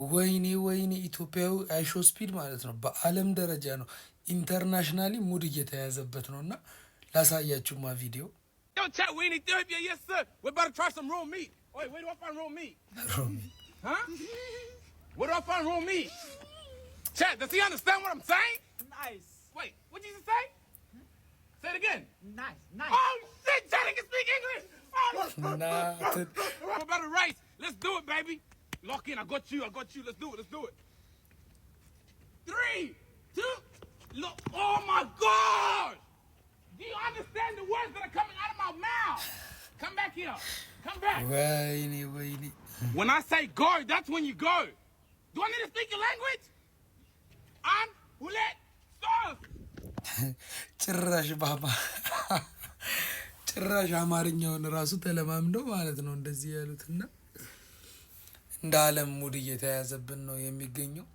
ወይኔ ወይኔ ኢትዮጵያዊ አይሾ ስፒድ ማለት ነው። በአለም ደረጃ ነው ኢንተርናሽናሊ ሙድ እየተያዘበት ነው። እና ላሳያችሁማ ቪዲዮ Yo, chat, we in Ethiopia, yes, sir. We're about to try some raw meat. Wait, where do I find raw meat? ሮሚ Huh? Where do I find raw meat? Chat, does he understand what I'm saying? Nice. Wait, what did you say? Say it again. Nice. Nice. Oh, shit, Chat, he can speak English. Oh, እናትን we're about to race. Let's do it, baby. Lock in. I got you. Let's do it. Let's do it. 3, 2, look. Oh, my God. Do you understand the words that are coming out of my mouth? Come back here. Come back. ወይኔ ወይኔ When I say go, that's when you go. Do I need to speak your language? And let stop. ጭራሽ ባባ ጭራሽ አማርኛውን ራሱ ተለማምደው ማለት ነው እንደዚህ ያሉትና እንደ ዓለም ሙድ እየተያዘብን ነው የሚገኘው።